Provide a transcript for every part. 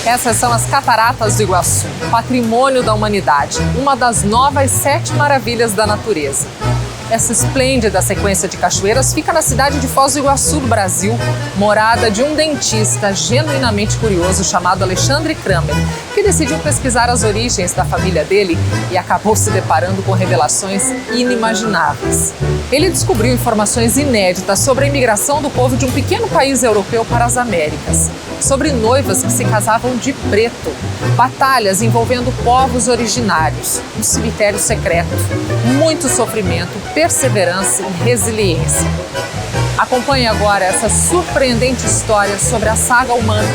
Essas são as Cataratas do Iguaçu, patrimônio da humanidade, uma das novas 7 maravilhas da natureza. Essa esplêndida sequência de cachoeiras fica na cidade de Foz do Iguaçu, do Brasil, morada de um dentista genuinamente curioso chamado Alexandre Kramer, que decidiu pesquisar as origens da família dele e acabou se deparando com revelações inimagináveis. Ele descobriu informações inéditas sobre a imigração do povo de um pequeno país europeu para as Américas, sobre noivas que se casavam de preto, batalhas envolvendo povos originários, um cemitério secreto, muito sofrimento, perseverança e resiliência. Acompanhe agora essa surpreendente história sobre a saga humana.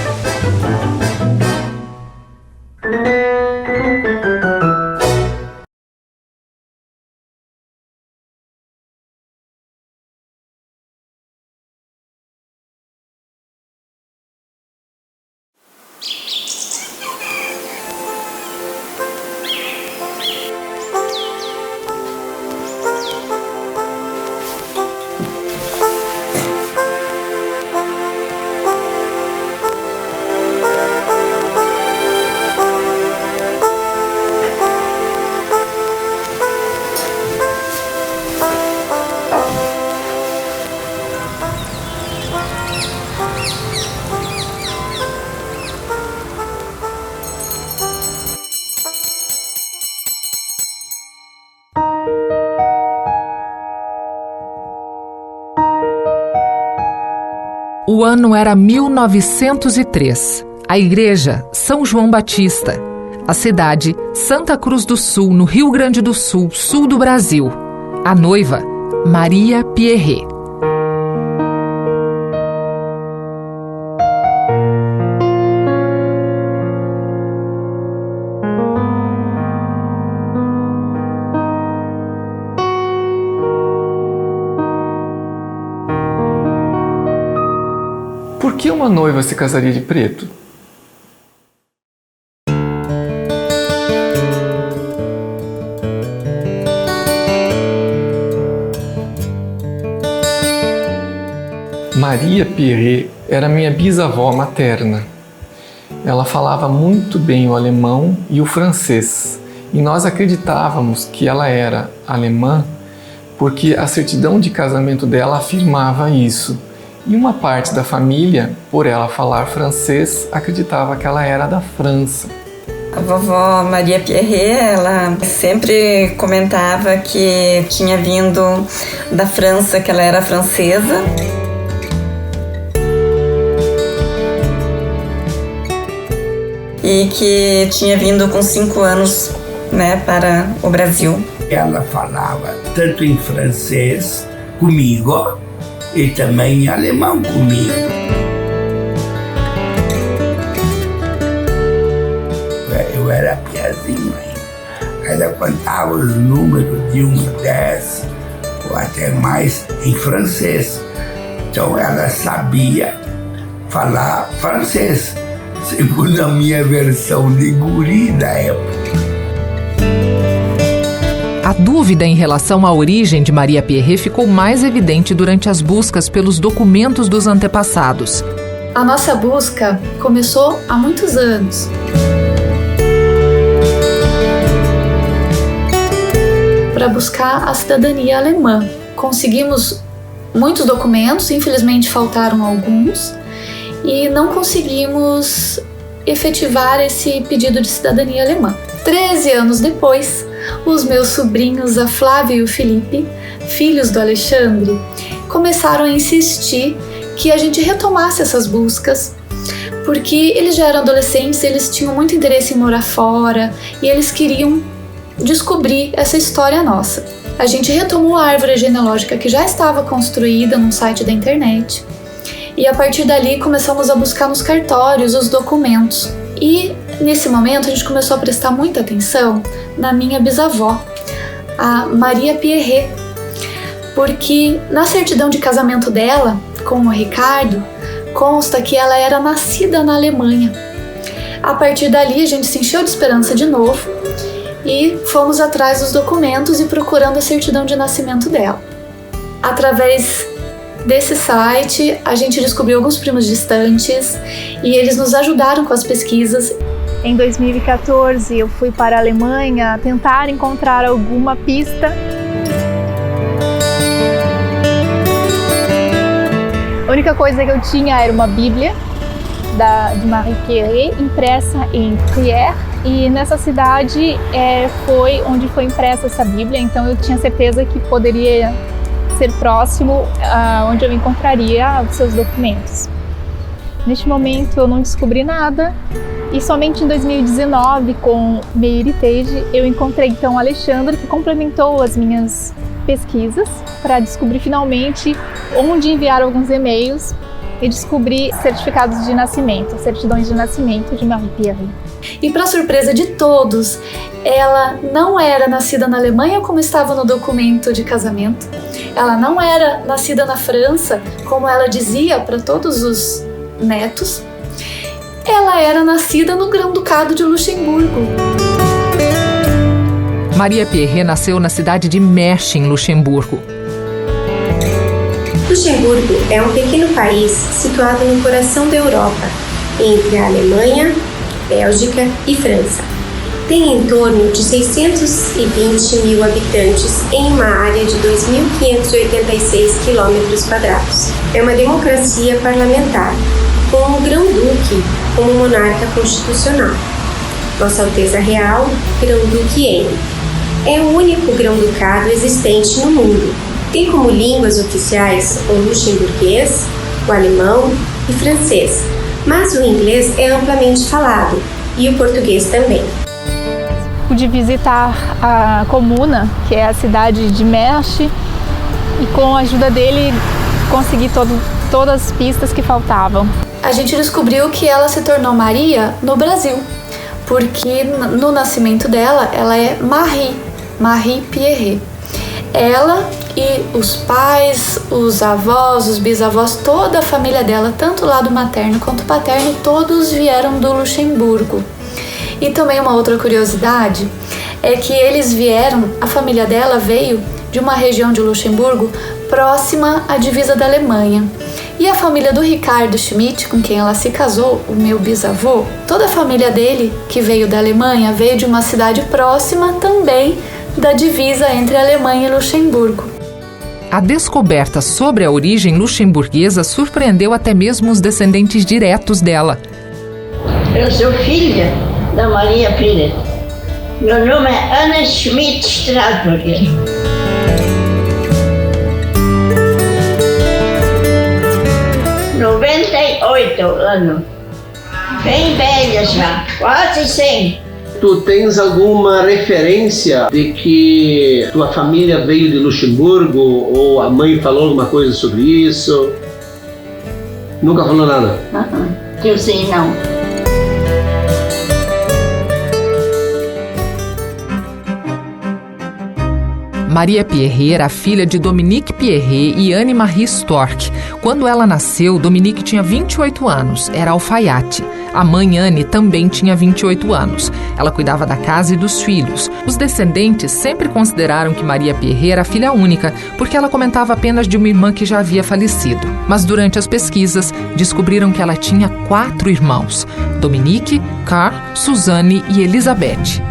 O ano era 1903. A igreja, São João Batista. A cidade, Santa Cruz do Sul, no Rio Grande do Sul, sul do Brasil. A noiva, Maria Pierret. Por que uma noiva se casaria de preto? Maria Pierret era minha bisavó materna. Ela falava muito bem o alemão e o francês, e nós acreditávamos que ela era alemã porque a certidão de casamento dela afirmava isso. E uma parte da família, por ela falar francês, acreditava que ela era da França. A vovó Maria Pierret, ela sempre comentava que tinha vindo da França, que ela era francesa. E que tinha vindo com 5 anos, para o Brasil. Ela falava tanto em francês comigo e também em alemão comigo. Eu era piazinho ainda. Ela contava os números de 1 a 10 ou até mais em francês. Então ela sabia falar francês, segundo a minha versão de guri da época. A dúvida em relação à origem de Maria Pierret ficou mais evidente durante as buscas pelos documentos dos antepassados. A nossa busca começou há muitos anos. Para buscar a cidadania alemã. Conseguimos muitos documentos, infelizmente faltaram alguns, e não conseguimos efetivar esse pedido de cidadania alemã. 13 anos depois, os meus sobrinhos, a Flávia e o Felipe, filhos do Alexandre, começaram a insistir que a gente retomasse essas buscas, porque eles já eram adolescentes, eles tinham muito interesse em morar fora e eles queriam descobrir essa história nossa. A gente retomou a árvore genealógica que já estava construída num site da internet e a partir dali começamos a buscar nos cartórios os documentos. E nesse momento a gente começou a prestar muita atenção na minha bisavó, a Maria Pierret, porque na certidão de casamento dela com o Ricardo consta que ela era nascida na Alemanha. A partir dali a gente se encheu de esperança de novo e fomos atrás dos documentos e procurando a certidão de nascimento dela. Através desse site, a gente descobriu alguns primos distantes e eles nos ajudaram com as pesquisas. Em 2014, eu fui para a Alemanha tentar encontrar alguma pista. A única coisa que eu tinha era uma Bíblia de Marie Pierret, impressa em Trier, e nessa cidade foi onde foi impressa essa Bíblia, então eu tinha certeza que poderia ser próximo onde eu encontraria os seus documentos. Neste momento eu não descobri nada, e somente em 2019, com MeioHeritage, eu encontrei então o Alexandre, que complementou as minhas pesquisas para descobrir finalmente onde enviar alguns e-mails e descobrir certificados de nascimento, certidões de nascimento de Marie Pierret. E para surpresa de todos, ela não era nascida na Alemanha como estava no documento de casamento. Ela não era nascida na França, como ela dizia para todos os netos. Ela era nascida no Grão-Ducado de Luxemburgo. Maria Pierret nasceu na cidade de Mersch, em Luxemburgo. Luxemburgo é um pequeno país situado no coração da Europa, entre a Alemanha, Bélgica e França. Tem em torno de 620 mil habitantes em uma área de 2.586 km². É uma democracia parlamentar, com o Grão-Duque como monarca constitucional. Nossa Alteza Real, Grão-Duque N. É o único grão-ducado existente no mundo. Tem como línguas oficiais o luxemburguês, o alemão e francês, mas o inglês é amplamente falado e o português também. Pude visitar a comuna, que é a cidade de Mersch, e com a ajuda dele consegui todas as pistas que faltavam. A gente descobriu que ela se tornou Maria no Brasil, porque no nascimento dela, ela é Marie Pierret. Ela e os pais, os avós, os bisavós, toda a família dela, tanto o lado materno quanto paterno, todos vieram do Luxemburgo. E também uma outra curiosidade é que a família dela veio de uma região de Luxemburgo próxima à divisa da Alemanha. E a família do Ricardo Schmidt, com quem ela se casou, o meu bisavô, toda a família dele, que veio da Alemanha, veio de uma cidade próxima também da divisa entre a Alemanha e Luxemburgo. A descoberta sobre a origem luxemburguesa surpreendeu até mesmo os descendentes diretos dela. Eu sou filha da Maria Pierret. Meu nome é Anna Schmidt Strasburger. ...98 anos. Bem velha já, quase 100. Tu tens alguma referência de que tua família veio de Luxemburgo ou a mãe falou alguma coisa sobre isso? Nunca falou nada? Que eu sei, não. Maria Pierret era filha de Dominique Pierret e Anne-Marie Storck. Quando ela nasceu, Dominique tinha 28 anos, era alfaiate. A mãe Anne também tinha 28 anos. Ela cuidava da casa e dos filhos. Os descendentes sempre consideraram que Maria Pierret era filha única, porque ela comentava apenas de uma irmã que já havia falecido. Mas durante as pesquisas, descobriram que ela tinha 4 irmãos: Dominique, Karl, Suzanne e Elizabeth.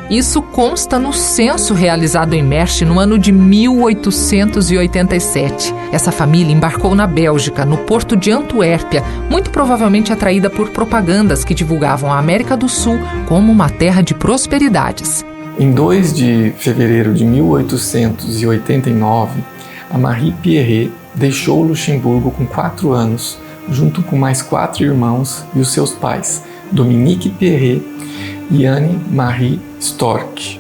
Isso consta no censo realizado em Mersch no ano de 1887. Essa família embarcou na Bélgica, no porto de Antuérpia, muito provavelmente atraída por propagandas que divulgavam a América do Sul como uma terra de prosperidades. Em 2 de fevereiro de 1889, a Marie Pierret deixou Luxemburgo com 4 anos, junto com mais 4 irmãos e os seus pais, Dominique Pierret e Anne-Marie Storck.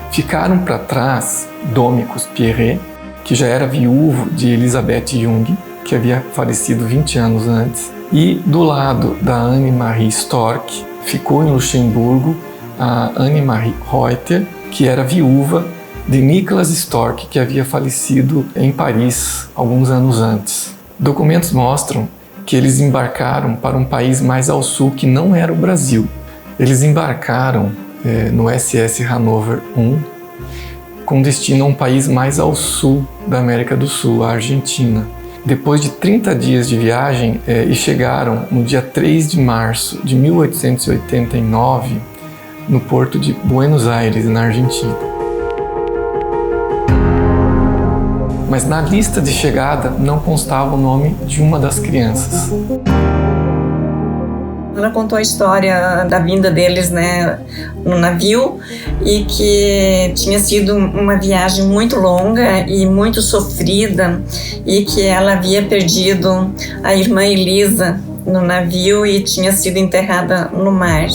Ficaram para trás Domicus Pierret, que já era viúvo de Elizabeth Jung, que havia falecido 20 anos antes, e do lado da Anne-Marie Storck ficou em Luxemburgo a Anne-Marie Reuter, que era viúva de Nicholas Storck, que havia falecido em Paris alguns anos antes. Documentos mostram que eles embarcaram para um país mais ao sul que não era o Brasil. Eles embarcaram no SS Hanover I com destino a um país mais ao sul da América do Sul, a Argentina. Depois de 30 dias de viagem, e chegaram no dia 3 de março de 1889 no porto de Buenos Aires, na Argentina. Mas na lista de chegada não constava o nome de uma das crianças. Ela contou a história da vinda deles, né, no navio, e que tinha sido uma viagem muito longa e muito sofrida, e que ela havia perdido a irmã Elisa no navio e tinha sido enterrada no mar.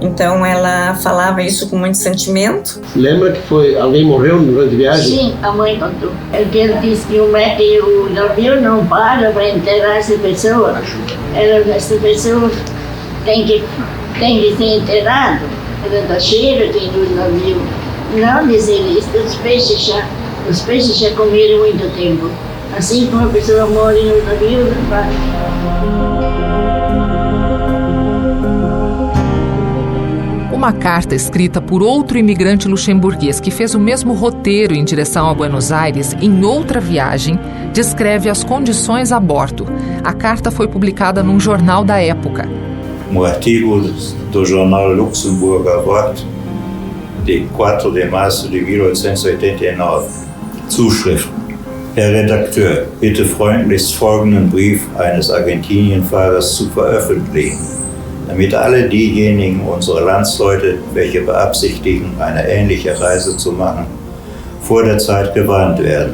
Então ela falava isso com muito sentimento. Lembra que alguém morreu durante a viagem? Sim, a mãe contou. Ele disse que o navio não para enterrar essa pessoa. Essa pessoa tem que ser enterrado. Ela está cheia de no navio. Não dizer isso, os peixes já comeram muito tempo. Assim como a pessoa morre no navio, não vai. Uma carta escrita por outro imigrante luxemburguês que fez o mesmo roteiro em direção a Buenos Aires em outra viagem descreve as condições a bordo. A carta foi publicada num jornal da época. Um artigo do jornal Luxemburger Wort de 4 de março de 1889. Zuschrift. Herr Redakteur, bitte freundlichst folgenden Brief eines Argentinienfahrers zu veröffentlichen, damit alle diejenigen unserer Landsleute, welche beabsichtigen, eine ähnliche Reise zu machen, vor der Zeit gewarnt werden.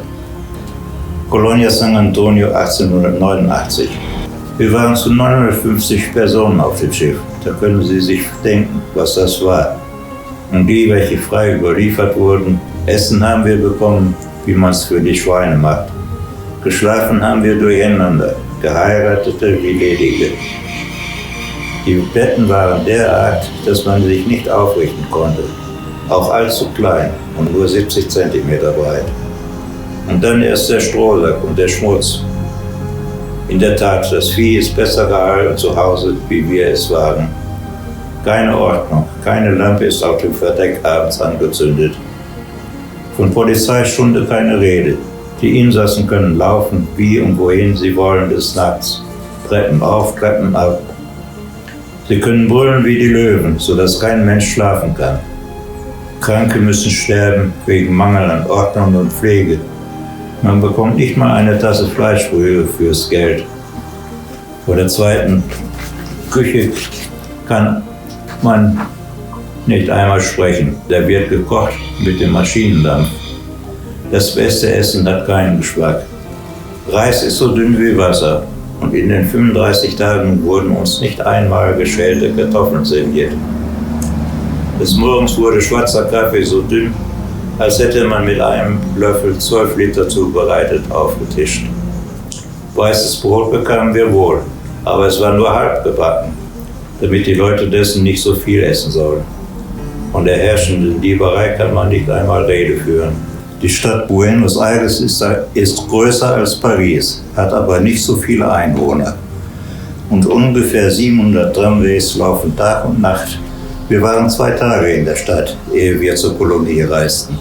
Colonia San Antonio, 1889. Wir waren zu 950 Personen auf dem Schiff. Da können Sie sich denken, was das war. Und die, welche frei überliefert wurden, Essen haben wir bekommen, wie man es für die Schweine macht. Geschlafen haben wir durcheinander, Geheiratete wie Ledige. Die Betten waren derart, dass man sich nicht aufrichten konnte, auch allzu klein und nur 70 Zentimeter breit. Und dann erst der Strohsack und der Schmutz. In der Tat, das Vieh ist besser gehalten zu Hause, wie wir es waren. Keine Ordnung, keine Lampe ist auf dem Verdeck abends angezündet. Von Polizeistunde keine Rede. Die Insassen können laufen, wie und wohin sie wollen des Nachts. Treppen auf, Treppen ab. Sie können brüllen wie die Löwen, sodass kein Mensch schlafen kann. Kranke müssen sterben wegen Mangel an Ordnung und Pflege. Man bekommt nicht mal eine Tasse Fleischbrühe fürs Geld. Vor der zweiten Küche kann man nicht einmal sprechen. Da wird gekocht mit dem Maschinendampf. Das beste Essen hat keinen Geschmack. Reis ist so dünn wie Wasser. Und in den 35 Tagen wurden uns nicht einmal geschälte Kartoffeln serviert. Des Morgens wurde schwarzer Kaffee so dünn, als hätte man mit einem Löffel 12 Liter zubereitet aufgetischt. Weißes Brot bekamen wir wohl, aber es war nur halb gebacken, damit die Leute dessen nicht so viel essen sollen. Von der herrschenden Dieberei kann man nicht einmal Rede führen. Die Stadt Buenos Aires ist größer als Paris, hat aber nicht so viele Einwohner. Und ungefähr 700 Tramways laufen Tag und Nacht. Wir waren 2 Tage in der Stadt, ehe wir zur Kolonie reisten.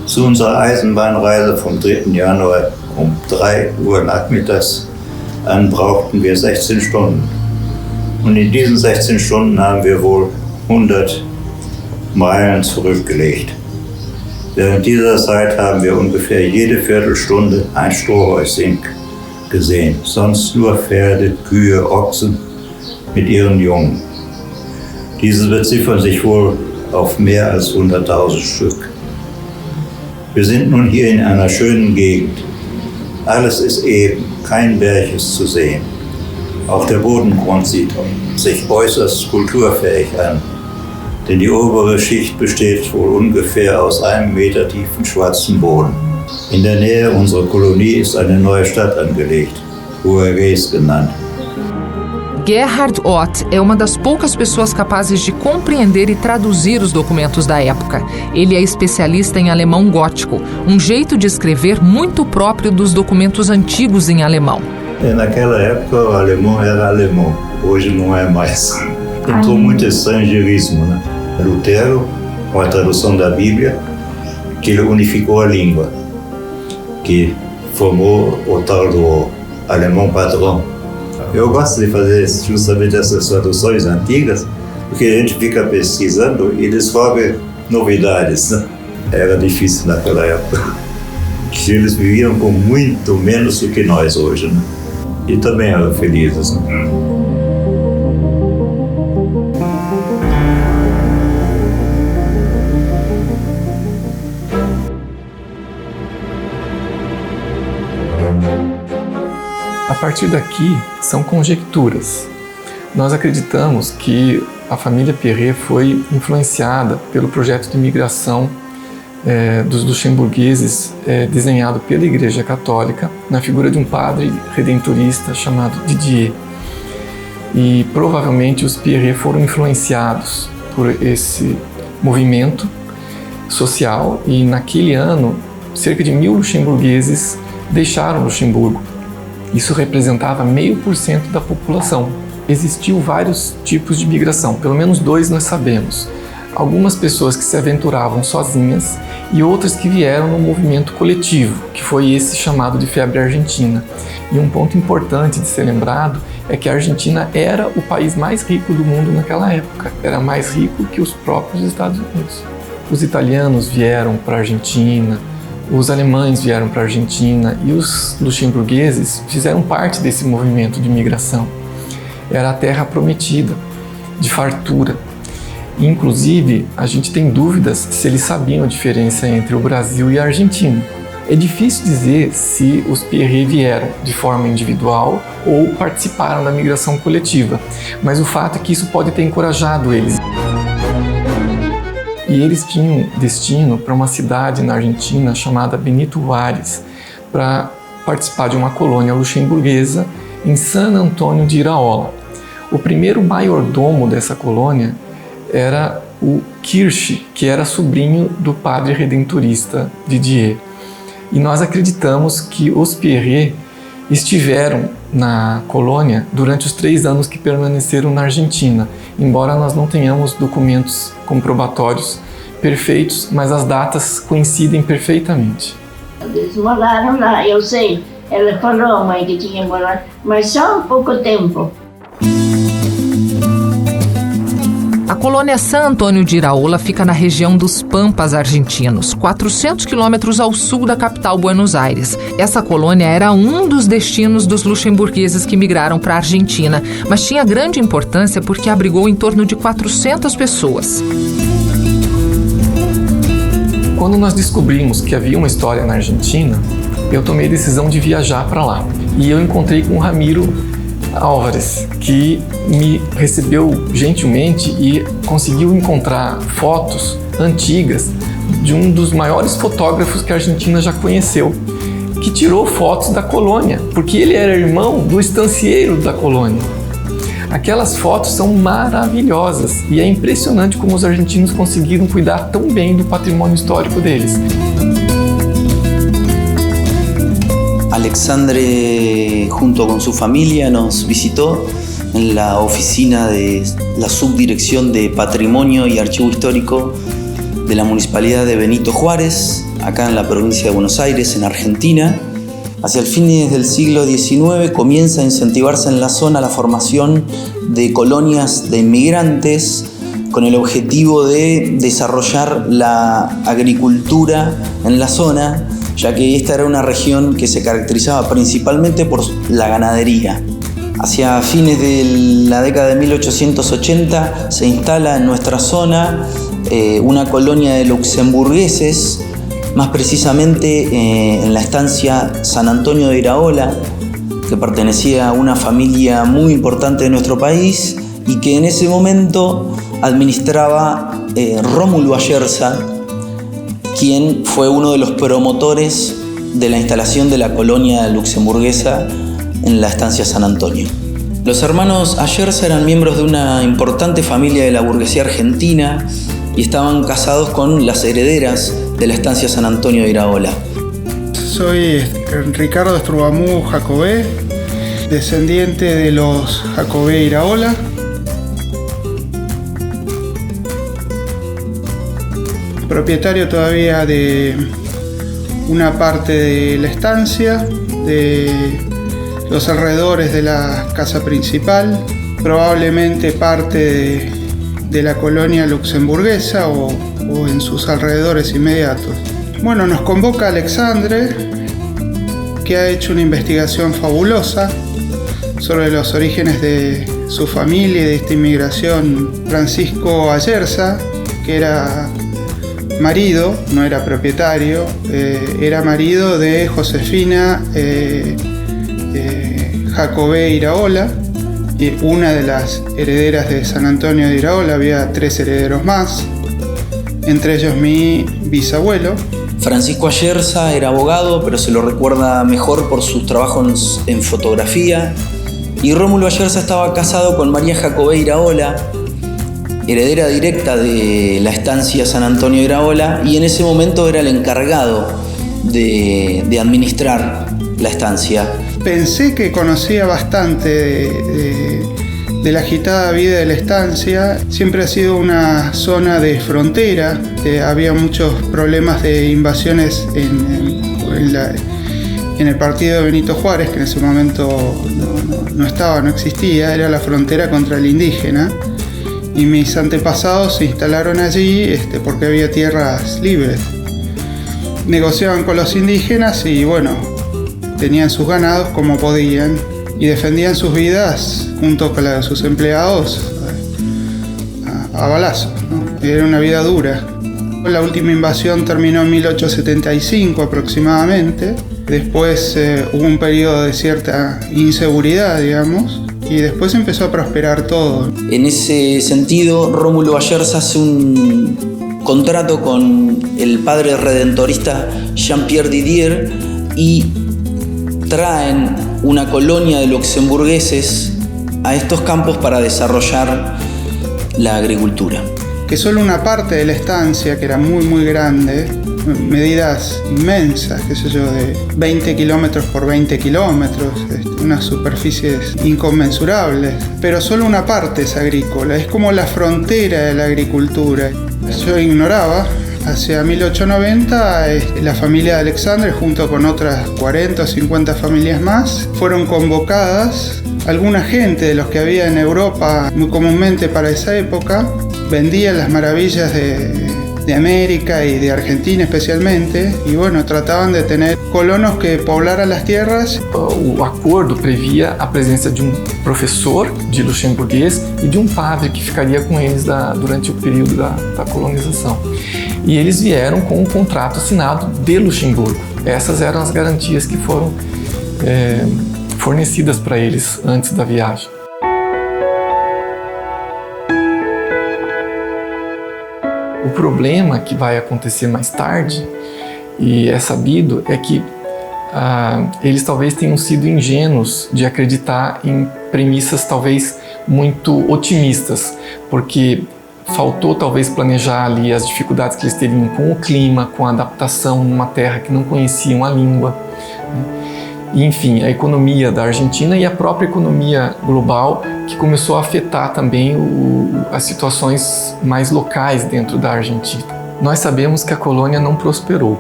Zu unserer Eisenbahnreise vom 3. Januar um 3 Uhr nachmittags an brauchten wir 16 Stunden. Und in diesen 16 Stunden haben wir wohl 100 Meilen zurückgelegt. Während dieser Zeit haben wir ungefähr jede Viertelstunde ein Strohhäuschen gesehen, sonst nur Pferde, Kühe, Ochsen mit ihren Jungen. Diese beziffern sich wohl auf mehr als 100.000 Stück. Wir sind nun hier in einer schönen Gegend. Alles ist eben, kein Berg ist zu sehen. Auch der Bodengrund sieht sich äußerst kulturfähig an, denn die obere Schicht besteht wohl ungefähr aus 1 Meter tiefen schwarzen Boden. In der Nähe unserer Kolonie ist eine neue Stadt angelegt, Juarez genannt. Gerhard Ott é uma das poucas pessoas capazes de compreender e traduzir os documentos da época. Ele é especialista em alemão gótico, um jeito de escrever muito próprio dos documentos antigos em alemão. Naquela época o alemão era alemão, hoje não é mais. Entrou muito estrangeirismo, né? Lutero, com a tradução da Bíblia, que ele unificou a língua, que formou o tal do alemão padrão. Eu gosto de fazer justamente essas traduções antigas, porque a gente fica pesquisando e descobre novidades, né? Era difícil naquela época. Eles viviam com muito menos do que nós hoje, né? E também eram felizes, né? A partir daqui, são conjecturas. Nós acreditamos que a família Perret foi influenciada pelo projeto de migração dos luxemburgueses desenhado pela Igreja Católica na figura de um padre redentorista chamado Didier. E provavelmente os Perret foram influenciados por esse movimento social e naquele ano cerca de 1.000 luxemburgueses deixaram Luxemburgo. Isso representava 0,5% da população. Existiu vários tipos de migração, pelo menos 2 nós sabemos. Algumas pessoas que se aventuravam sozinhas e outras que vieram no movimento coletivo, que foi esse chamado de febre argentina. E um ponto importante de ser lembrado é que a Argentina era o país mais rico do mundo naquela época. Era mais rico que os próprios Estados Unidos. Os italianos vieram para a Argentina, os alemães vieram para a Argentina e os luxemburgueses fizeram parte desse movimento de migração. Era a terra prometida, de fartura. Inclusive, a gente tem dúvidas se eles sabiam a diferença entre o Brasil e a Argentina. É difícil dizer se os Perret vieram de forma individual ou participaram da migração coletiva, mas o fato é que isso pode ter encorajado eles. E eles tinham destino para uma cidade na Argentina chamada Benito Juárez, para participar de uma colônia luxemburguesa em San Antônio de Iraola. O primeiro maiordomo dessa colônia era o Kirsch, que era sobrinho do padre redentorista Didier. E nós acreditamos que os Perret estiveram na colônia durante os 3 anos que permaneceram na Argentina, embora nós não tenhamos documentos comprobatórios perfeitos, mas as datas coincidem perfeitamente. Eles moraram lá, eu sei. Ela falou, mãe, que tinha morado, mas só um pouco tempo. A colônia San Antônio de Iraola fica na região dos Pampas argentinos, 400 quilômetros ao sul da capital Buenos Aires. Essa colônia era um dos destinos dos luxemburgueses que migraram para a Argentina, mas tinha grande importância porque abrigou em torno de 400 pessoas. Quando nós descobrimos que havia uma história na Argentina, eu tomei a decisão de viajar para lá. E eu encontrei com o Ramiro Álvares, que me recebeu gentilmente e conseguiu encontrar fotos antigas de um dos maiores fotógrafos que a Argentina já conheceu, que tirou fotos da colônia, porque ele era irmão do estancieiro da colônia. Aquelas fotos são maravilhosas e é impressionante como os argentinos conseguiram cuidar tão bem do patrimônio histórico deles. Alexandre, junto con su familia, nos visitó en la oficina de la Subdirección de Patrimonio y Archivo Histórico de la Municipalidad de Benito Juárez, acá en la provincia de Buenos Aires, en Argentina. Hacia el fines del siglo XIX comienza a incentivarse en la zona la formación de colonias de inmigrantes con el objetivo de desarrollar la agricultura en la zona, ya que esta era una región que se caracterizaba principalmente por la ganadería. Hacia fines de la década de 1880 se instala en nuestra zona una colonia de luxemburgueses, más precisamente en la estancia San Antonio de Iraola, que pertenecía a una familia muy importante de nuestro país y que en ese momento administraba Rómulo Ayerza, quien fue uno de los promotores de la instalación de la colonia luxemburguesa en la estancia San Antonio. Los hermanos Ayerza eran miembros de una importante familia de la burguesía argentina y estaban casados con las herederas de la estancia San Antonio de Iraola. Soy Ricardo Estrubamú Jacobé, descendiente de los Jacobé Iraola. Propietario todavía de una parte de la estancia, de los alrededores de la casa principal, probablemente parte de la colonia luxemburguesa o en sus alrededores inmediatos. Bueno, nos convoca Alexandre, que ha hecho una investigación fabulosa sobre los orígenes de su familia y de esta inmigración. Francisco Ayerza, que era marido, no era propietario, era marido de Josefina Jacobé Iraola, y una de las herederas de San Antonio de Iraola. Había 3 herederos más, entre ellos mi bisabuelo. Francisco Ayerza era abogado, pero se lo recuerda mejor por sus trabajos en fotografía. Y Rómulo Ayerza estaba casado con María Jacobé Iraola, heredera directa de la estancia San Antonio de Iraola, y en ese momento era el encargado de administrar la estancia. Pensé que conocía bastante de la agitada vida de la estancia. Siempre ha sido una zona de frontera, había muchos problemas de invasiones en el partido de Benito Juárez, que en ese momento no existía, era la frontera contra el indígena. Y mis antepasados se instalaron allí porque había tierras libres. Negociaban con los indígenas y bueno, tenían sus ganados como podían y defendían sus vidas junto con la de sus empleados a balazos, ¿no? Era una vida dura. La última invasión terminó en 1875 aproximadamente. Después hubo un periodo de cierta inseguridad, digamos, y después empezó a prosperar todo. En ese sentido, Rómulo Ayerza hace un contrato con el padre redentorista Jean-Pierre Didier y traen una colonia de luxemburgueses a estos campos para desarrollar la agricultura. Que solo una parte de la estancia, que era muy grande, medidas inmensas, qué sé yo, de 20 kilómetros por 20 kilómetros, unas superficies inconmensurables, pero solo una parte es agrícola, es como la frontera de la agricultura. Yo ignoraba. Hacia 1890 la familia de Alexandre, junto con otras 40 o 50 familias más, fueron convocadas. Alguna gente de los que había en Europa, muy comúnmente para esa época, vendía las maravillas de América y de Argentina especialmente, y bueno, trataban de tener colonos que poblaran las tierras. O acordo previa a presença de professor de luxemburguês e de padre que ficaria com eles durante o período da colonização. E eles vieram com contrato assinado de Luxemburgo. Essas eram as garantias que foram fornecidas para eles antes da viagem. O problema que vai acontecer mais tarde, e é sabido, é que eles talvez tenham sido ingênuos de acreditar em premissas talvez muito otimistas, porque faltou talvez planejar ali as dificuldades que eles teriam com o clima, com a adaptação numa terra que não conheciam a língua, né? E, enfim, a economia da Argentina e a própria economia global, que começou a afetar também as situações mais locais dentro da Argentina. Nós sabemos que a colônia não prosperou.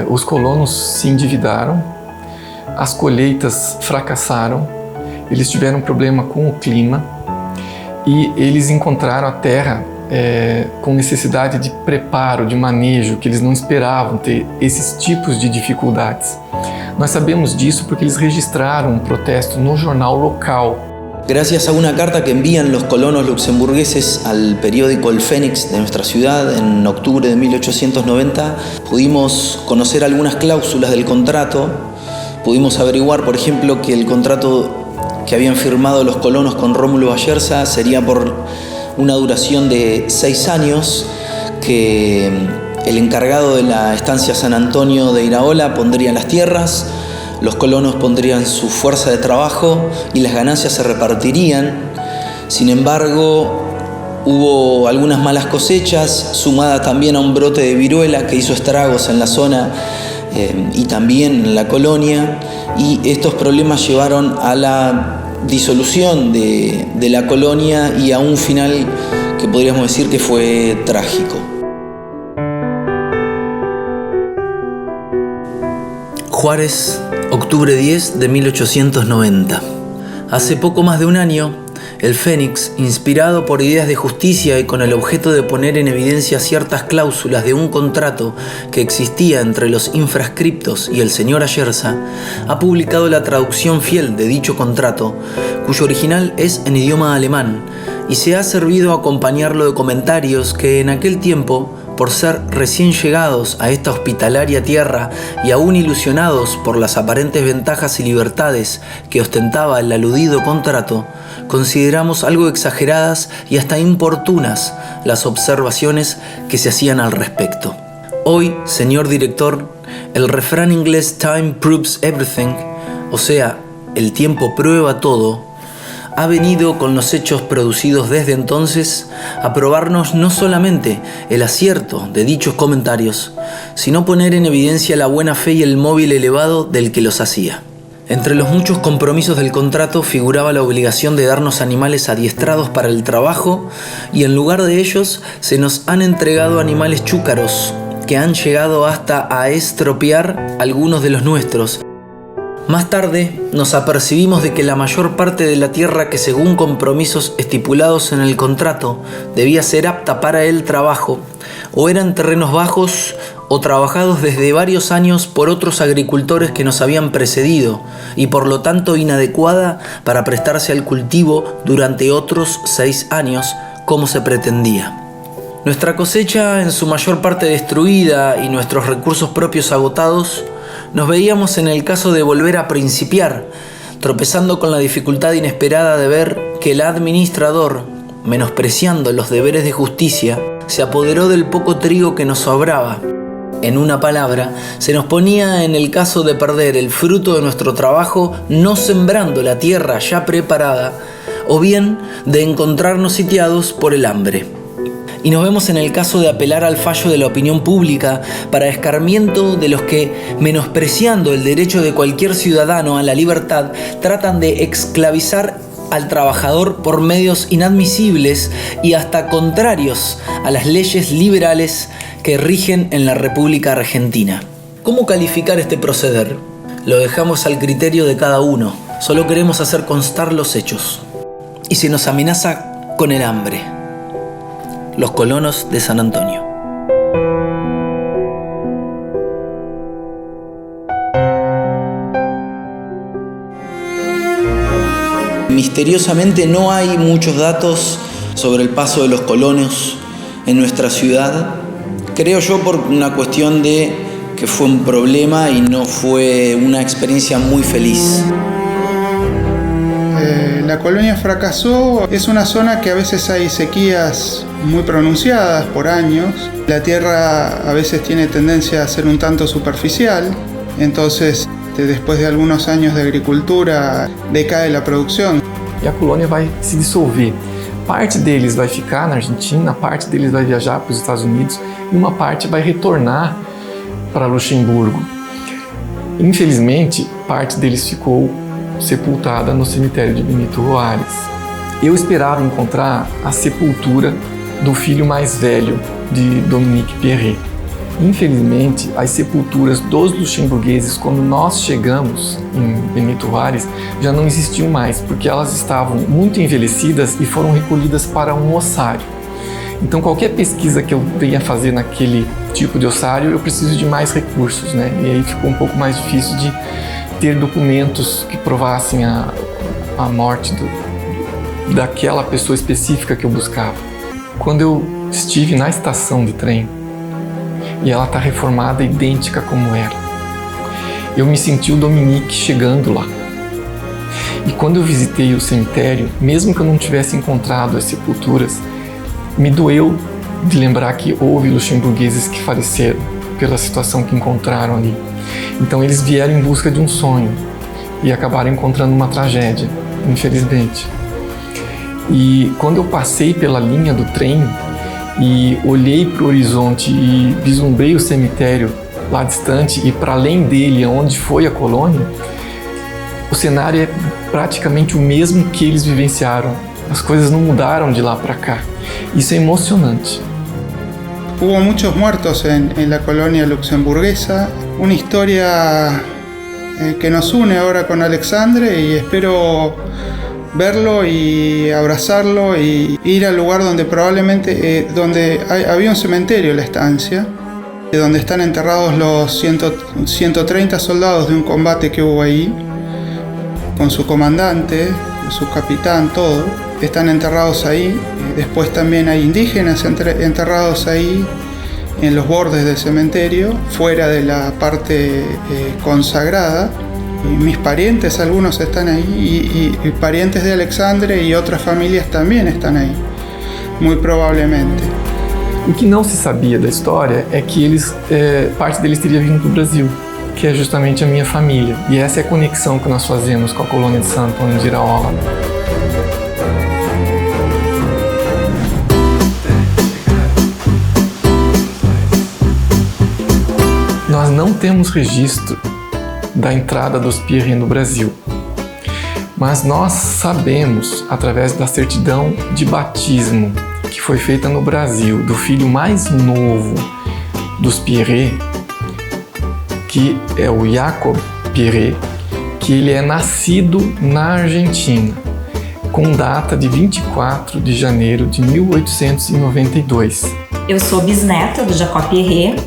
Os colonos se endividaram, as colheitas fracassaram, eles tiveram problema com o clima e eles encontraram a terra com necessidade de preparo, de manejo, que eles não esperavam ter esses tipos de dificuldades. Nós sabemos disso porque eles registraram um protesto no jornal local. Gracias a una carta que envían los colonos luxemburgueses al periódico El Fénix de nuestra ciudad en octubre de 1890, pudimos conocer algunas cláusulas del contrato. Pudimos averiguar, por ejemplo, que el contrato que habían firmado los colonos con Rómulo Ayerza sería por una duración de 6 años, que el encargado de la estancia San Antonio de Iraola pondría las tierras, los colonos pondrían su fuerza de trabajo y las ganancias se repartirían. Sin embargo, hubo algunas malas cosechas, sumada también a un brote de viruela que hizo estragos en la zona y también en la colonia, y estos problemas llevaron a la disolución de la colonia y a un final que podríamos decir que fue trágico. Juárez, octubre 10 de 1890. Hace poco más de un año, el Fénix, inspirado por ideas de justicia y con el objeto de poner en evidencia ciertas cláusulas de un contrato que existía entre los infrascriptos y el señor Ayerza, ha publicado la traducción fiel de dicho contrato, cuyo original es en idioma alemán, y se ha servido a acompañarlo de comentarios que en aquel tiempo, por ser recién llegados a esta hospitalaria tierra y aún ilusionados por las aparentes ventajas y libertades que ostentaba el aludido contrato, consideramos algo exageradas y hasta importunas las observaciones que se hacían al respecto. Hoy, señor director, el refrán inglés "Time proves everything", o sea, el tiempo prueba todo, ha venido con los hechos producidos desde entonces a probarnos no solamente el acierto de dichos comentarios, sino poner en evidencia la buena fe y el móvil elevado del que los hacía. Entre los muchos compromisos del contrato figuraba la obligación de darnos animales adiestrados para el trabajo, y en lugar de ellos se nos han entregado animales chúcaros que han llegado hasta a estropear algunos de los nuestros. Más tarde nos apercibimos de que la mayor parte de la tierra que, según compromisos estipulados en el contrato, debía ser apta para el trabajo, o eran terrenos bajos o trabajados desde varios años por otros agricultores que nos habían precedido, y por lo tanto inadecuada para prestarse al cultivo durante otros 6 años, como se pretendía. Nuestra cosecha, en su mayor parte destruida, y nuestros recursos propios agotados, nos veíamos en el caso de volver a principiar, tropezando con la dificultad inesperada de ver que el administrador, menospreciando los deberes de justicia, se apoderó del poco trigo que nos sobraba. En una palabra, se nos ponía en el caso de perder el fruto de nuestro trabajo no sembrando la tierra ya preparada, o bien de encontrarnos sitiados por el hambre. Y nos vemos en el caso de apelar al fallo de la opinión pública para escarmiento de los que, menospreciando el derecho de cualquier ciudadano a la libertad, tratan de esclavizar al trabajador por medios inadmisibles y hasta contrarios a las leyes liberales que rigen en la República Argentina. ¿Cómo calificar este proceder? Lo dejamos al criterio de cada uno. Solo queremos hacer constar los hechos. Y se nos amenaza con el hambre. Los colonos de San Antonio. Misteriosamente no hay muchos datos sobre el paso de los colonos en nuestra ciudad. Creo yo por una cuestión de que fue un problema y no fue una experiencia muy feliz. La colonia fracasó, es una zona que a veces hay sequías muy pronunciadas por años. La tierra a veces tiene tendencia a ser un tanto superficial, entonces después de algunos años de agricultura decae la producción. E a colônia vai se dissolver. Parte deles vai ficar na Argentina, parte deles vai viajar para os Estados Unidos e uma parte vai retornar para Luxemburgo. Infelizmente, parte deles ficou sepultada no cemitério de Benito Juárez. Eu esperava encontrar a sepultura do filho mais velho de Dominique Perret. Infelizmente, as sepulturas dos luxemburgueses, quando nós chegamos em Benito Juárez, já não existiam mais, porque elas estavam muito envelhecidas e foram recolhidas para um ossário. Então, qualquer pesquisa que eu venha fazer naquele tipo de ossário, eu preciso de mais recursos, né? E aí ficou um pouco mais difícil de ter documentos que provassem a morte daquela pessoa específica que eu buscava. Quando eu estive na estação de trem, e ela está reformada, idêntica como era, eu me senti o Dominique chegando lá. E quando eu visitei o cemitério, mesmo que eu não tivesse encontrado as sepulturas, me doeu de lembrar que houve luxemburgueses que faleceram pela situação que encontraram ali. Então eles vieram em busca de um sonho e acabaram encontrando uma tragédia, infelizmente. E quando eu passei pela linha do trem e olhei para o horizonte e vislumbrei o cemitério lá distante e para além dele, onde foi a colônia, o cenário é praticamente o mesmo que eles vivenciaram. As coisas não mudaram de lá para cá. Isso é emocionante. Hubo muchos muertos en la colonia luxemburguesa, una historia que nos une ahora con Alexandre y espero verlo y abrazarlo y ir al lugar donde probablemente había un cementerio en la estancia, donde están enterrados los 130 soldados de un combate que hubo ahí, con su comandante, su capitán, todo. Están enterrados ahí. Después también hay indígenas enterrados ahí, en los bordes del cementerio, fuera de la parte consagrada. Y mis parientes, algunos están ahí, y parientes de Alexandre y otras familias também estão aí, muito provavelmente. O que não se sabia da história é que parte deles teria vindo para o Brasil, que é justamente a minha família. E essa é a conexão que nós fazemos com a colônia de Santo Antônio de Iraola. Nós não temos registro da entrada dos Pierret no Brasil, mas nós sabemos, através da certidão de batismo que foi feita no Brasil do filho mais novo dos Pierret, que é o Jacob Pierret, que ele é nascido na Argentina, com data de 24 de janeiro de 1892. Eu sou bisneta do Jacob Pierret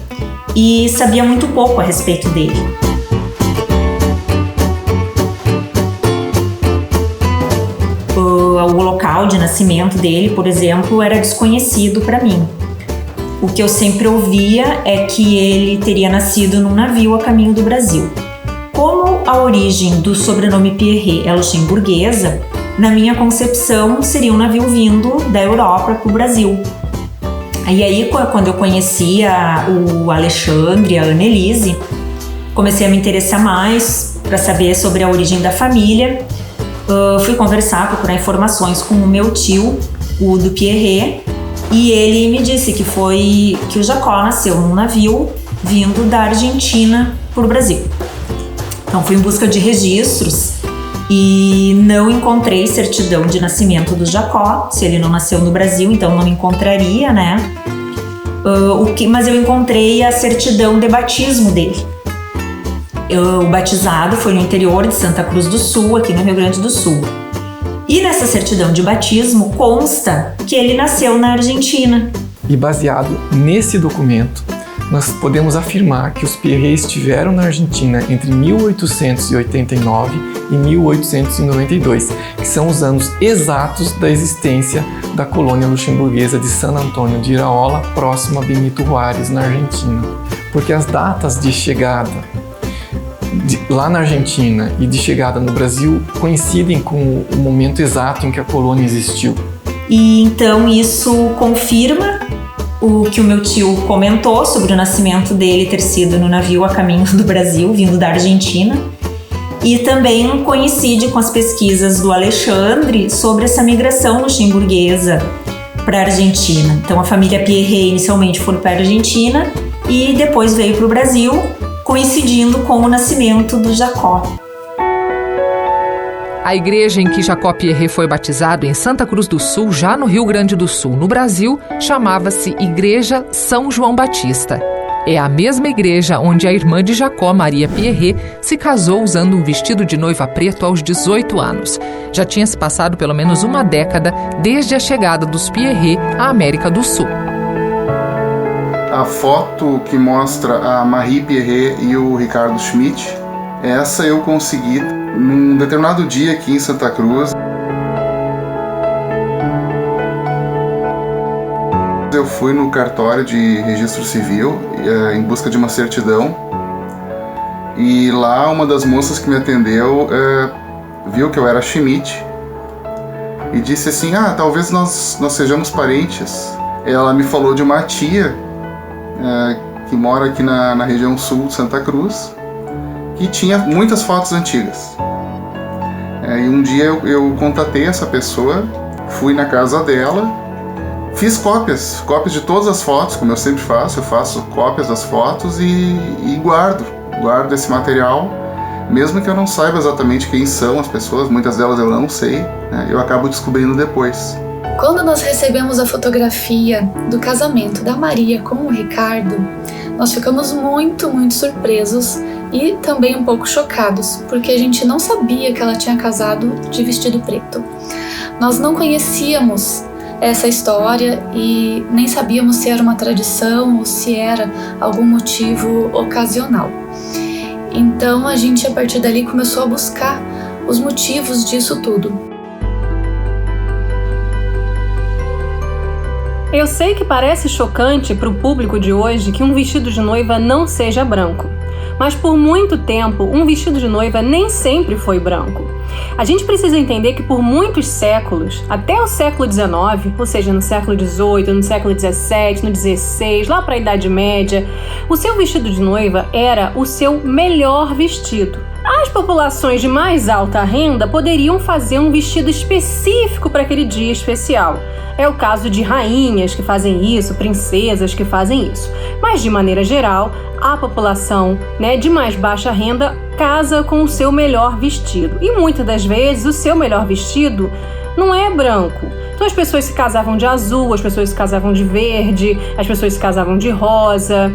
e sabia muito pouco a respeito dele. O local de nascimento dele, por exemplo, era desconhecido para mim. O que eu sempre ouvia é que ele teria nascido num navio a caminho do Brasil. Como a origem do sobrenome Pierret é luxemburguesa, na minha concepção seria um navio vindo da Europa para o Brasil. E aí, quando eu conhecia o Alexandre e a Annelise, comecei a me interessar mais para saber sobre a origem da família. Fui conversar, procurar informações com o meu tio, o do Pierret, e ele me disse que o Jacó nasceu num navio vindo da Argentina para o Brasil. Então fui em busca de registros e não encontrei certidão de nascimento do Jacó. Se ele não nasceu no Brasil, então não encontraria, né? Mas eu encontrei a certidão de batismo dele. O batizado foi no interior de Santa Cruz do Sul, aqui no Rio Grande do Sul. E nessa certidão de batismo consta que ele nasceu na Argentina. E baseado nesse documento, nós podemos afirmar que os Pierret estiveram na Argentina entre 1889 e 1892, que são os anos exatos da existência da colônia luxemburguesa de San Antônio de Iraola, próximo a Benito Juárez, na Argentina. Porque as datas de chegada lá na Argentina e de chegada no Brasil coincidem com o momento exato em que a colônia existiu. E então isso confirma o que o meu tio comentou sobre o nascimento dele ter sido no navio a caminho do Brasil, vindo da Argentina, e também coincide com as pesquisas do Alexandre sobre essa migração luxemburguesa para a Argentina. Então a família Pierret inicialmente foi para a Argentina e depois veio para o Brasil, coincidindo com o nascimento do Jacó. A igreja em que Jacó Pierret foi batizado em Santa Cruz do Sul, já no Rio Grande do Sul, no Brasil, chamava-se Igreja São João Batista. É a mesma igreja onde a irmã de Jacó, Maria Pierret, se casou usando um vestido de noiva preto aos 18 anos. Já tinha se passado pelo menos uma década desde a chegada dos Pierret à América do Sul. A foto que mostra a Marie Pierret e o Ricardo Schmidt, essa eu consegui num determinado dia aqui em Santa Cruz. Eu fui no cartório de registro civil em busca de uma certidão e lá uma das moças que me atendeu viu que eu era Schmidt e disse assim, talvez nós sejamos parentes. Ela me falou de uma tia que mora aqui na região sul de Santa Cruz, que tinha muitas fotos antigas. E um dia eu contatei essa pessoa, fui na casa dela, fiz cópias de todas as fotos, como eu sempre faço, eu faço cópias das fotos e guardo esse material, mesmo que eu não saiba exatamente quem são as pessoas, muitas delas eu não sei, né, eu acabo descobrindo depois. Quando nós recebemos a fotografia do casamento da Maria com o Ricardo, nós ficamos muito, muito surpresos e também um pouco chocados, porque a gente não sabia que ela tinha casado de vestido preto. Nós não conhecíamos essa história e nem sabíamos se era uma tradição ou se era algum motivo ocasional. Então a gente, a partir dali, começou a buscar os motivos disso tudo. Eu sei que parece chocante para o público de hoje que um vestido de noiva não seja branco. Mas por muito tempo, um vestido de noiva nem sempre foi branco. A gente precisa entender que por muitos séculos, até o século XIX, ou seja, no século XVIII, no século XVII, no XVI, lá para a Idade Média, o seu vestido de noiva era o seu melhor vestido. As populações de mais alta renda poderiam fazer um vestido específico para aquele dia especial. É o caso de rainhas que fazem isso, princesas que fazem isso. Mas, de maneira geral, a população, de mais baixa renda casa com o seu melhor vestido. E muitas das vezes o seu melhor vestido não é branco. Então as pessoas se casavam de azul, as pessoas se casavam de verde, as pessoas se casavam de rosa,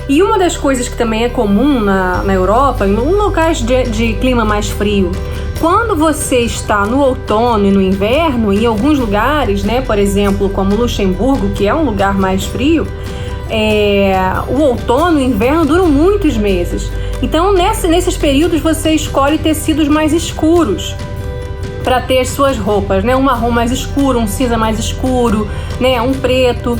E uma das coisas que também é comum na Europa, em locais de clima mais frio, quando você está no outono e no inverno, em alguns lugares, por exemplo, como Luxemburgo, que é um lugar mais frio, o outono e o inverno duram muitos meses. Então, nesses períodos, você escolhe tecidos mais escuros para ter as suas roupas, um marrom mais escuro, um cinza mais escuro, um preto.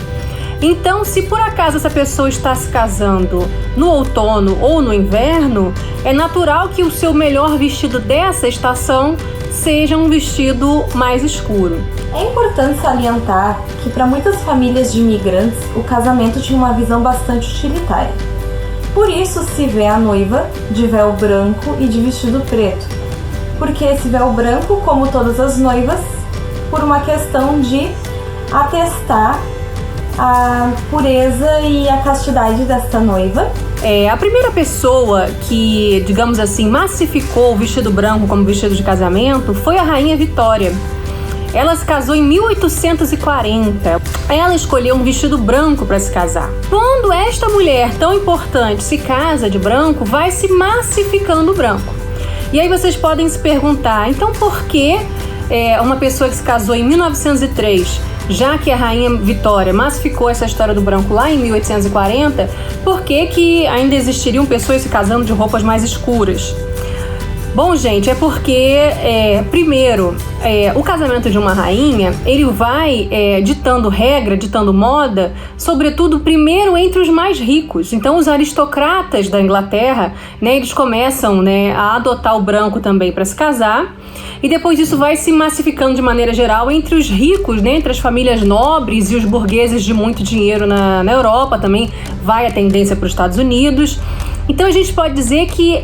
Então, se por acaso essa pessoa está se casando no outono ou no inverno, é natural que o seu melhor vestido dessa estação seja um vestido mais escuro. É importante salientar que para muitas famílias de imigrantes, o casamento tinha uma visão bastante utilitária. Por isso se vê a noiva de véu branco e de vestido preto. Porque esse véu branco, como todas as noivas, por uma questão de atestar a pureza e a castidade desta noiva. A primeira pessoa que, digamos assim, massificou o vestido branco como vestido de casamento foi a Rainha Vitória. Ela se casou em 1840. Ela escolheu um vestido branco para se casar. Quando esta mulher tão importante se casa de branco, vai se massificando o branco. E aí vocês podem se perguntar, então por que uma pessoa que se casou em 1903, já que a Rainha Vitória massificou essa história do branco lá em 1840, por que ainda existiriam pessoas se casando de roupas mais escuras? Bom, gente, é porque, primeiro, o casamento de uma rainha, ele vai ditando regra, ditando moda, sobretudo, primeiro, entre os mais ricos. Então, os aristocratas da Inglaterra, eles começam a adotar o branco também para se casar, e depois isso vai se massificando de maneira geral entre os ricos, entre as famílias nobres e os burgueses de muito dinheiro na Europa, também vai a tendência para os Estados Unidos. Então a gente pode dizer que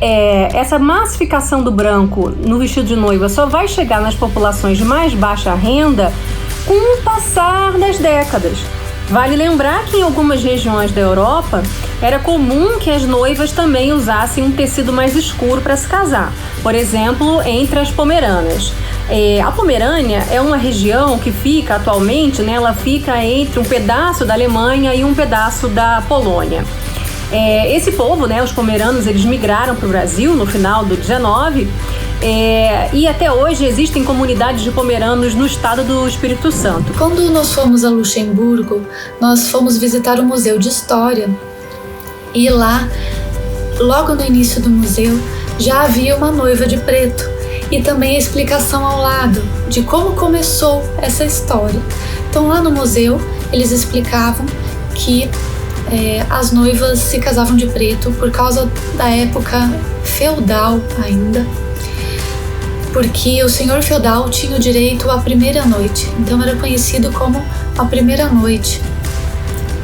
essa massificação do branco no vestido de noiva só vai chegar nas populações de mais baixa renda com o passar das décadas. Vale lembrar que em algumas regiões da Europa era comum que as noivas também usassem um tecido mais escuro para se casar. Por exemplo, entre as Pomeranas. A Pomerânia é uma região que fica atualmente, ela fica entre um pedaço da Alemanha e um pedaço da Polônia. Esse povo, os pomeranos, eles migraram para o Brasil no final do 19 e até hoje existem comunidades de pomeranos no estado do Espírito Santo. Quando nós fomos a Luxemburgo, nós fomos visitar o Museu de História e lá, logo no início do museu, já havia uma noiva de preto e também a explicação ao lado de como começou essa história. Então lá no museu eles explicavam que as noivas se casavam de preto por causa da época feudal ainda, porque o senhor feudal tinha o direito à primeira noite, então era conhecido como a primeira noite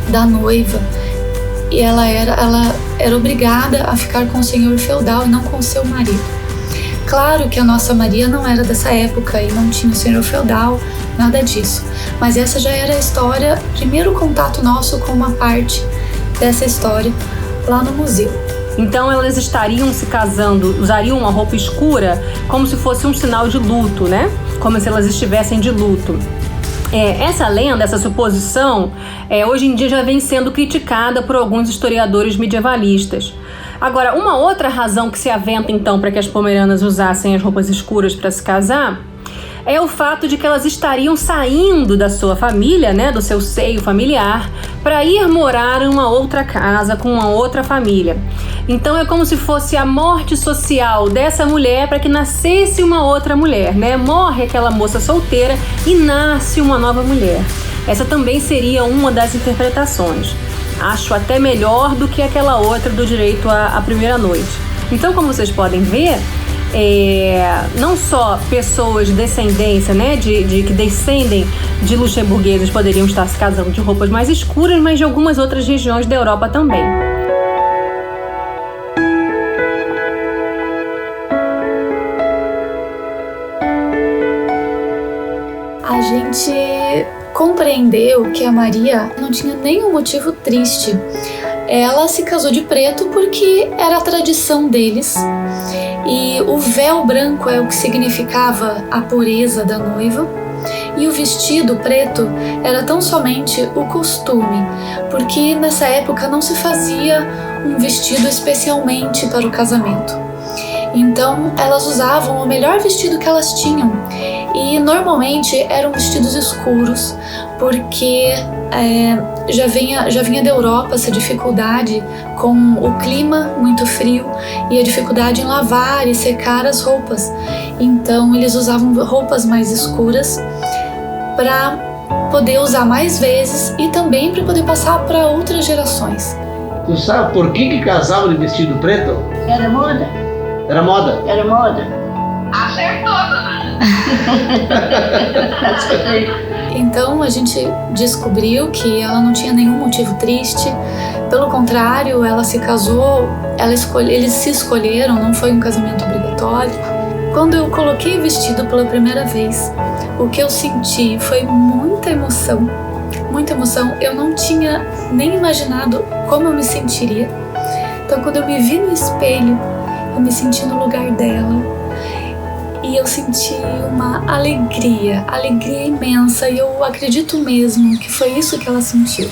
da noiva, e ela era obrigada a ficar com o senhor feudal e não com o seu marido. Claro que a nossa Maria não era dessa época e não tinha o senhor feudal, nada disso. Mas essa já era a história, primeiro contato nosso com uma parte dessa história lá no museu. Então elas estariam se casando, usariam uma roupa escura como se fosse um sinal de luto, Como se elas estivessem de luto. Essa lenda, essa suposição, hoje em dia já vem sendo criticada por alguns historiadores medievalistas. Agora, uma outra razão que se aventa então para que as pomeranas usassem as roupas escuras para se casar é o fato de que elas estariam saindo da sua família, né, do seu seio familiar, para ir morar em uma outra casa com uma outra família. Então é como se fosse a morte social dessa mulher para que nascesse uma outra mulher, né? Morre aquela moça solteira e nasce uma nova mulher. Essa também seria uma das interpretações. Acho até melhor do que aquela outra do direito à primeira noite. Então, como vocês podem ver, não só pessoas de descendência, né, que descendem de luxemburgueses poderiam estar se casando de roupas mais escuras, mas de algumas outras regiões da Europa também. A gente compreendeu que a Maria não tinha nenhum motivo triste. Ela se casou de preto porque era a tradição deles. E o véu branco é o que significava a pureza da noiva. E o vestido preto era tão somente o costume, porque nessa época não se fazia um vestido especialmente para o casamento. Então elas usavam o melhor vestido que elas tinham. E normalmente eram vestidos escuros, porque já vinha da Europa essa dificuldade com o clima muito frio e a dificuldade em lavar e secar as roupas. Então eles usavam roupas mais escuras para poder usar mais vezes e também para poder passar para outras gerações. Tu sabe por que casavam de vestido preto? Era moda. Era moda? Era moda. Acertou, dona. Então a gente descobriu que ela não tinha nenhum motivo triste. Pelo contrário, ela se casou, eles se escolheram, não foi um casamento obrigatório. Quando eu coloquei o vestido pela primeira vez, o que eu senti foi muita emoção. Muita emoção. Eu não tinha nem imaginado como eu me sentiria. Então quando eu me vi no espelho, eu me senti no lugar dela. E eu senti uma alegria imensa, e eu acredito mesmo que foi isso que ela sentiu.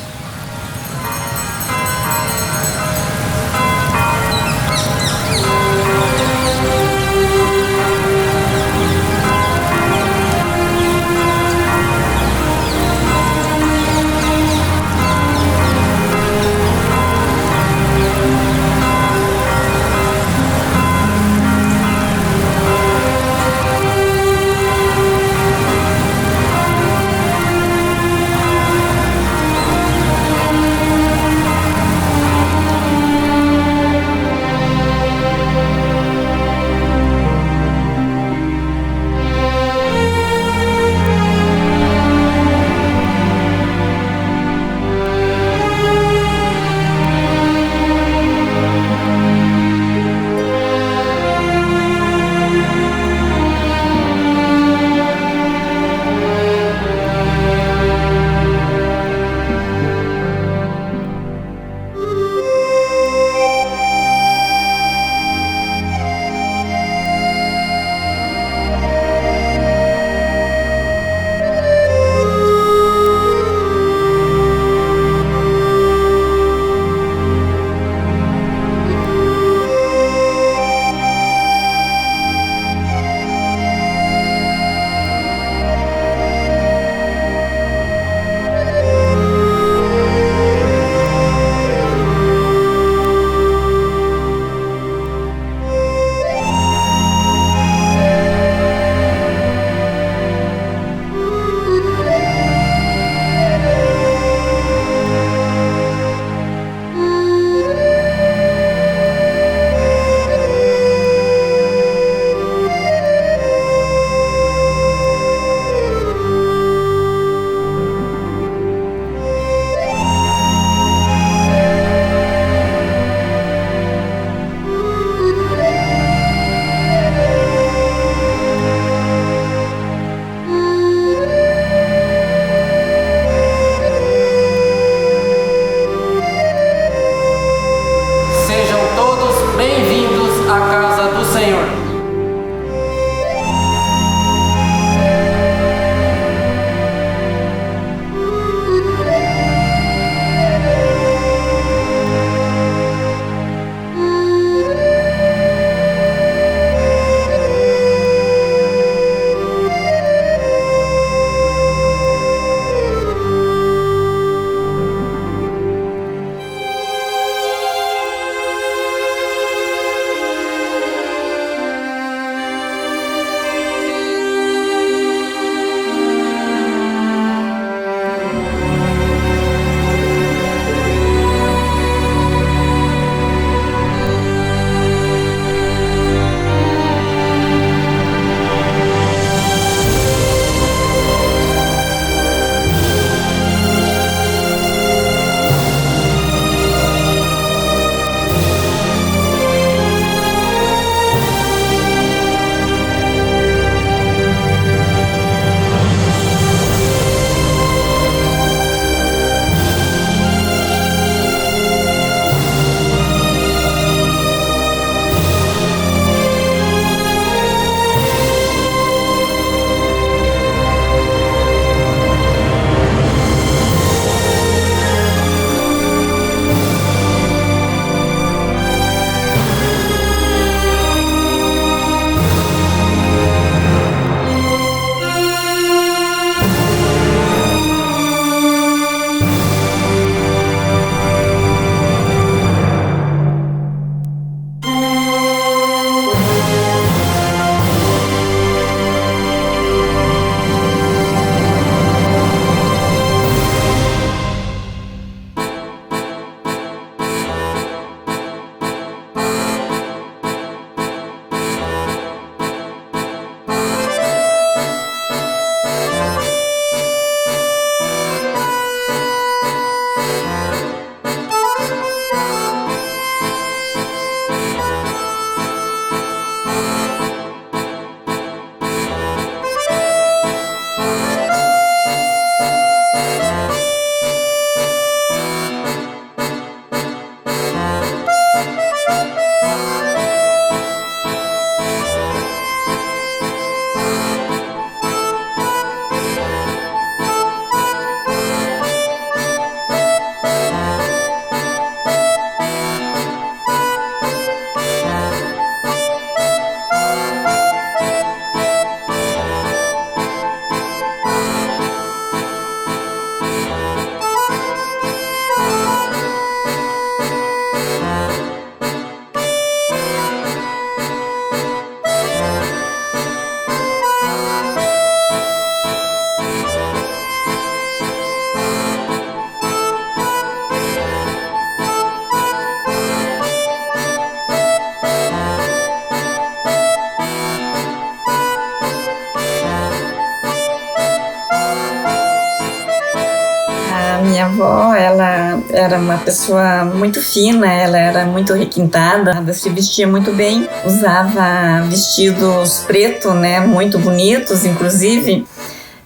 minha avó, ela era uma pessoa muito fina, ela era muito requintada, ela se vestia muito bem, usava vestidos pretos, né, muito bonitos, inclusive.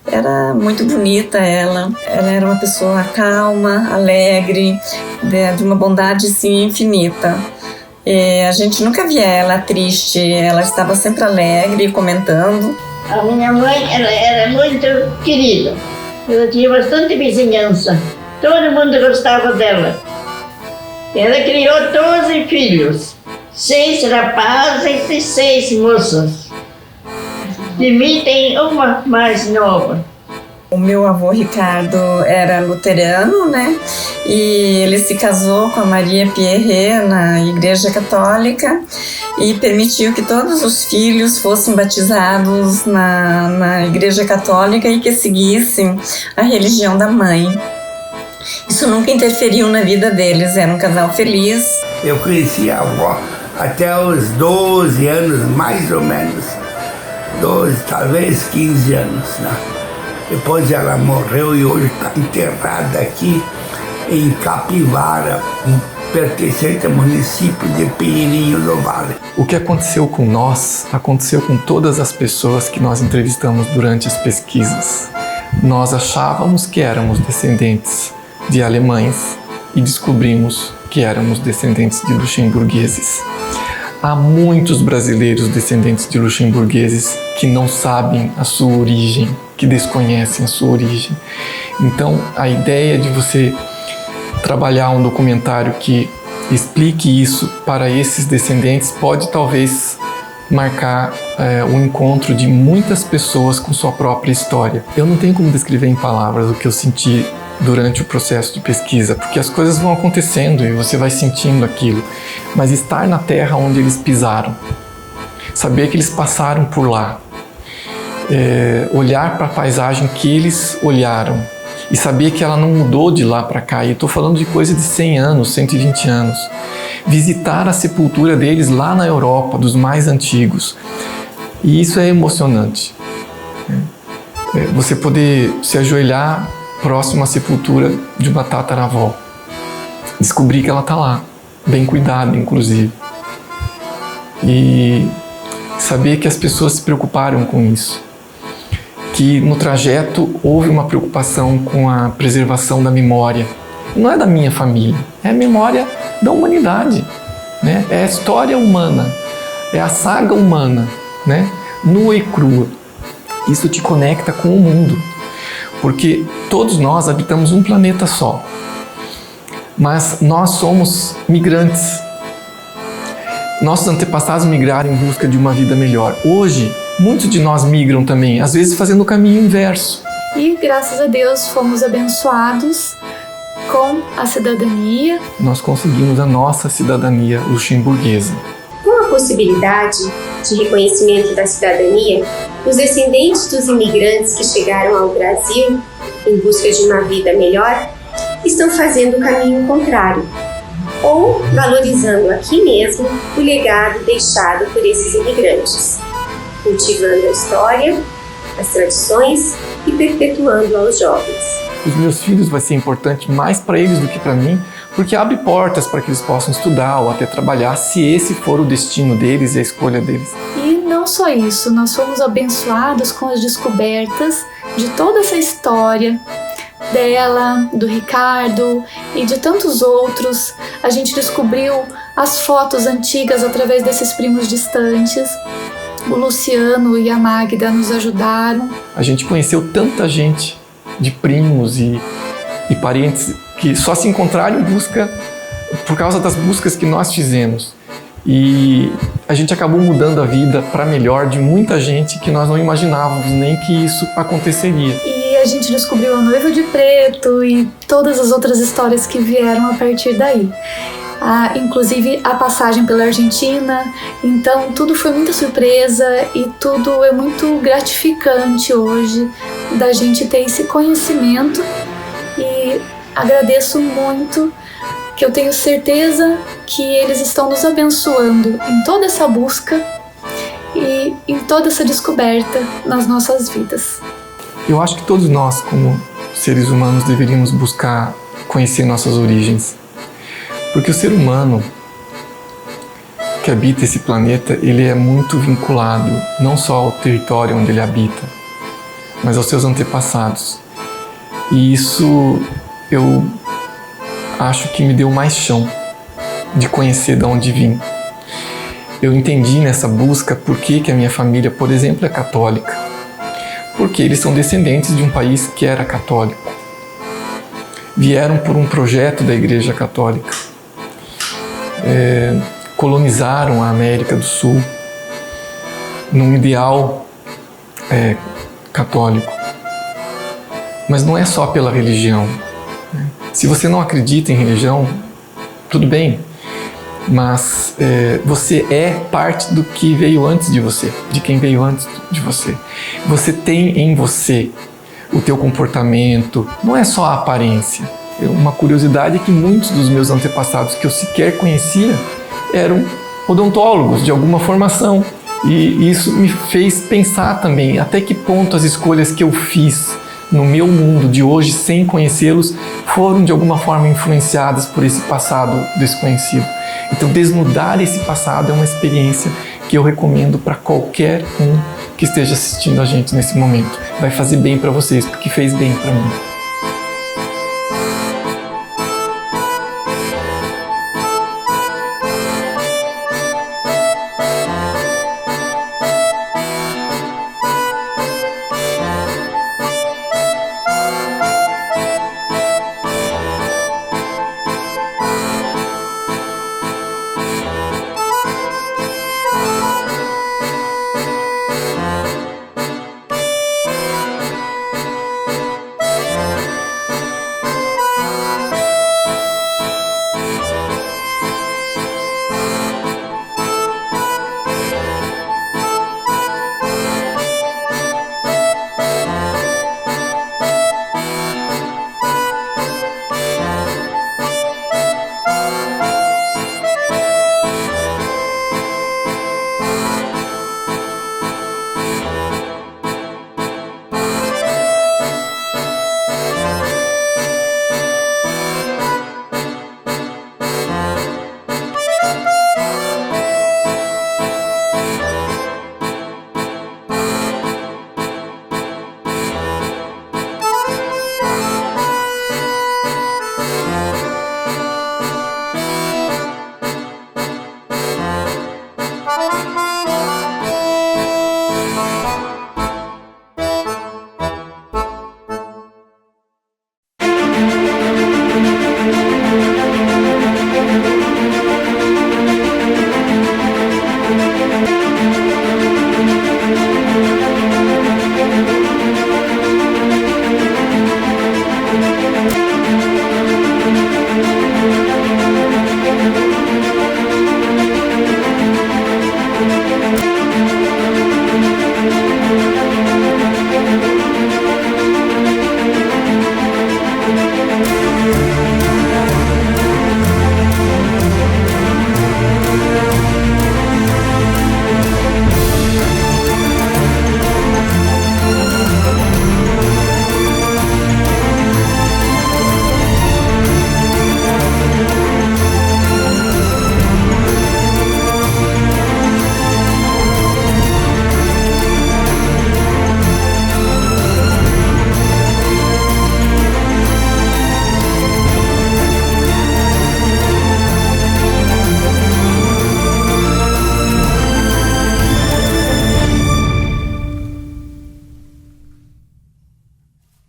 Era muito bonita ela era uma pessoa calma, alegre, de uma bondade sim infinita. E a gente nunca via ela triste, ela estava sempre alegre, comentando. A minha mãe, ela era muito querida, ela tinha bastante vizinhança, todo mundo gostava dela. Ela criou 12 filhos, 6 rapazes e 6 moças. De mim tem uma mais nova. O meu avô Ricardo era luterano, né? E ele se casou com a Maria Pierre na Igreja Católica e permitiu que todos os filhos fossem batizados na Igreja Católica e que seguissem a religião da mãe. Isso nunca interferiu na vida deles, era um casal feliz. Eu conheci a avó até os 12 anos, mais ou menos. 12, talvez 15 anos, né? Depois ela morreu e hoje está enterrada aqui em Capivara, pertencente ao município de Pinheirinho do Vale. O que aconteceu com nós, aconteceu com todas as pessoas que nós entrevistamos durante as pesquisas. Nós achávamos que éramos descendentes de alemães e descobrimos que éramos descendentes de luxemburgueses. Há muitos brasileiros descendentes de luxemburgueses que não sabem a sua origem, que desconhecem a sua origem. Então, a ideia de você trabalhar um documentário que explique isso para esses descendentes pode talvez marcar o encontro de muitas pessoas com sua própria história. Eu não tenho como descrever em palavras o que eu senti durante o processo de pesquisa, porque as coisas vão acontecendo e você vai sentindo aquilo, mas estar na terra onde eles pisaram, saber que eles passaram por lá, olhar para a paisagem que eles olharam e saber que ela não mudou de lá para cá, e estou falando de coisa de 100 anos, 120 anos, visitar a sepultura deles lá na Europa, dos mais antigos, e isso é emocionante. Você poder se ajoelhar próximo à sepultura de uma tataravó, descobrir que ela está lá, bem cuidada inclusive, e saber que as pessoas se preocuparam com isso, que no trajeto houve uma preocupação com a preservação da memória. Não é da minha família, é a memória da humanidade, né? É a história humana, é a saga humana, né? Nua e crua. Isso te conecta com o mundo, porque todos nós habitamos um planeta só, mas nós somos migrantes. Nossos antepassados migraram em busca de uma vida melhor. Hoje, muitos de nós migram também, às vezes fazendo o caminho inverso. E graças a Deus fomos abençoados com a cidadania. Nós conseguimos a nossa cidadania luxemburguesa. Com a possibilidade de reconhecimento da cidadania, os descendentes dos imigrantes que chegaram ao Brasil em busca de uma vida melhor estão fazendo o caminho contrário, ou valorizando aqui mesmo o legado deixado por esses imigrantes, cultivando a história, as tradições e perpetuando aos jovens. Os meus filhos vai ser importante mais para eles do que para mim, porque abre portas para que eles possam estudar ou até trabalhar, se esse for o destino deles e a escolha deles. E não só isso, nós fomos abençoados com as descobertas de toda essa história dela, do Ricardo e de tantos outros. A gente descobriu as fotos antigas através desses primos distantes. O Luciano e a Magda nos ajudaram. A gente conheceu tanta gente de primos e parentes que só se encontraram em busca por causa das buscas que nós fizemos. E a gente acabou mudando a vida para melhor de muita gente que nós não imaginávamos nem que isso aconteceria. E a gente descobriu a Noiva de Preto e todas as outras histórias que vieram a partir daí. Inclusive a passagem pela Argentina. Então tudo foi muita surpresa e tudo é muito gratificante hoje da gente ter esse conhecimento, e agradeço muito, que eu tenho certeza que eles estão nos abençoando em toda essa busca e em toda essa descoberta nas nossas vidas. Eu acho que todos nós, como seres humanos, deveríamos buscar conhecer nossas origens. Porque o ser humano que habita esse planeta, ele é muito vinculado não só ao território onde ele habita, mas aos seus antepassados. E isso eu acho que me deu mais chão de conhecer de onde vim. Eu entendi nessa busca por que a minha família, por exemplo, é católica. Porque eles são descendentes de um país que era católico. Vieram por um projeto da Igreja Católica. Colonizaram a América do Sul num ideal católico. Mas não é só pela religião. Se você não acredita em religião, tudo bem, mas você é parte do que veio antes de você, de quem veio antes de você. Você tem em você o teu comportamento, não é só a aparência. Uma curiosidade é que muitos dos meus antepassados que eu sequer conhecia eram odontólogos de alguma formação. E isso me fez pensar também até que ponto as escolhas que eu fiz no meu mundo de hoje, sem conhecê-los, foram de alguma forma influenciadas por esse passado desconhecido. Então, desnudar esse passado é uma experiência que eu recomendo para qualquer um que esteja assistindo a gente nesse momento. Vai fazer bem para vocês, porque fez bem para mim.